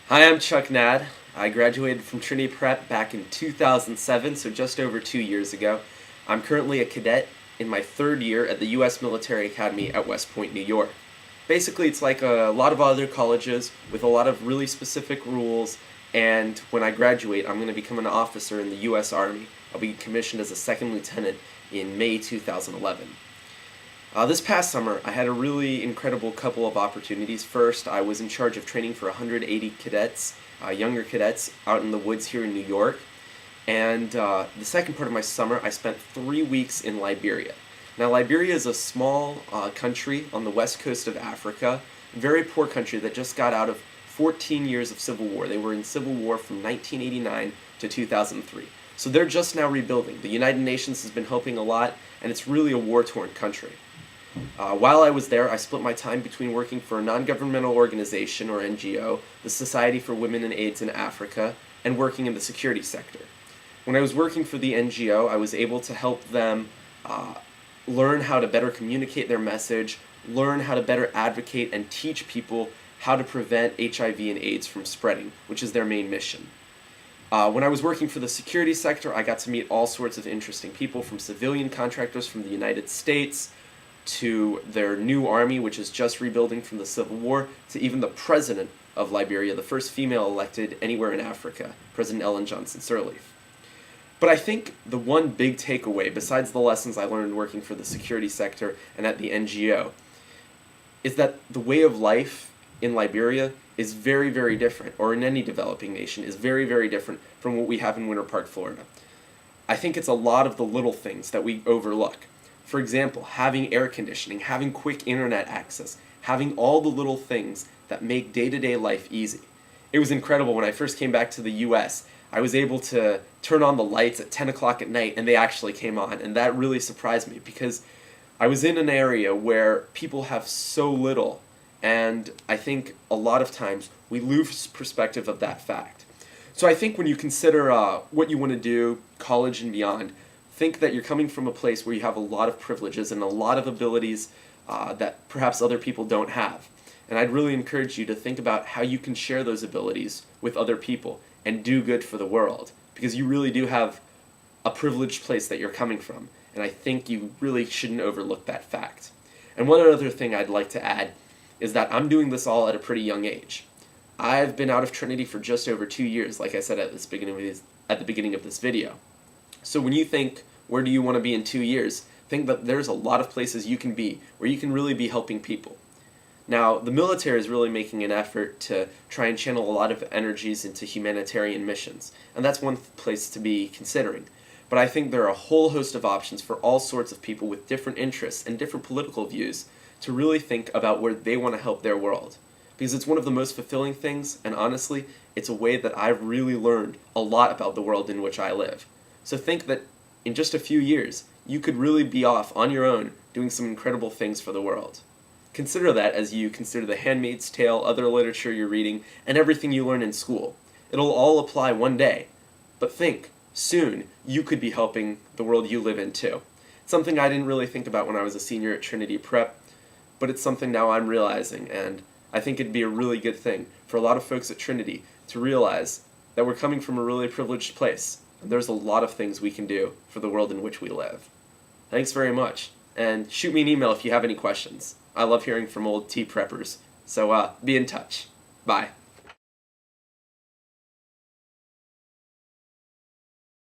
Hi, I'm Chuck Nad. I graduated from Trinity Prep back in 2007, so just over 2 years ago. I'm currently a cadet in my third year at the U.S. Military Academy at West Point, New York. Basically, it's like a lot of other colleges with a lot of really specific rules, and when I graduate, I'm going to become an officer in the U.S. Army. I'll be commissioned as a second lieutenant in May 2011. This past summer, I had a really incredible couple of opportunities. First, I was in charge of training for 180 cadets, younger cadets, out in the woods here in New York. And the second part of my summer, I spent 3 weeks in Liberia. Now, Liberia is a small country on the west coast of Africa, a very poor country that just got out of 14 years of civil war. They were in civil war from 1989 to 2003. So they're just now rebuilding. The United Nations has been helping a lot, and it's really a war-torn country. While I was there, I split my time between working for a non-governmental organization, or NGO, the Society for Women and AIDS in Africa, and working in the security sector. When I was working for the NGO, I was able to help them learn how to better communicate their message, learn how to better advocate and teach people how to prevent HIV and AIDS from spreading, which is their main mission. When I was working for the security sector, I got to meet all sorts of interesting people, from civilian contractors from the United States, to their new army, which is just rebuilding from the Civil War, to even the president of Liberia, the first female elected anywhere in Africa, President Ellen Johnson Sirleaf. But I think the one big takeaway, besides the lessons I learned working for the security sector and at the NGO, is that the way of life in Liberia is very, very different, or in any developing nation, is very, very different from what we have in Winter Park, Florida. I think it's a lot of the little things that we overlook. For example, having air conditioning, having quick internet access, having all the little things that make day-to-day life easy. It was incredible when I first came back to the US. I was able to turn on the lights at 10 o'clock at night, and they actually came on, and that really surprised me because I was in an area where people have so little, and I think a lot of times we lose perspective of that fact. So I think when you consider what you want to do, college and beyond, think that you're coming from a place where you have a lot of privileges and a lot of abilities that perhaps other people don't have. And I'd really encourage you to think about how you can share those abilities with other people and do good for the world, because you really do have a privileged place that you're coming from, and I think you really shouldn't overlook that fact. And one other thing I'd like to add is that I'm doing this all at a pretty young age. I've been out of Trinity for just over 2 years, like I said at the beginning of this video. So when you think, where do you want to be in 2 years, think that there's a lot of places you can be where you can really be helping people. Now, the military is really making an effort to try and channel a lot of energies into humanitarian missions, and that's one place to be considering. But I think there are a whole host of options for all sorts of people with different interests and different political views to really think about where they want to help their world. Because it's one of the most fulfilling things, and honestly, it's a way that I've really learned a lot about the world in which I live. So think that in just a few years, you could really be off on your own doing some incredible things for the world. Consider that as you consider The Handmaid's Tale, other literature you're reading, and everything you learn in school. It'll all apply one day. But think, soon, you could be helping the world you live in too. It's something I didn't really think about when I was a senior at Trinity Prep, but it's something now I'm realizing, and I think it'd be a really good thing for a lot of folks at Trinity to realize that we're coming from a really privileged place. There's a lot of things we can do for the world in which we live. Thanks very much, and shoot me an email if you have any questions. I love hearing from old T-Preppers, so be in touch. Bye.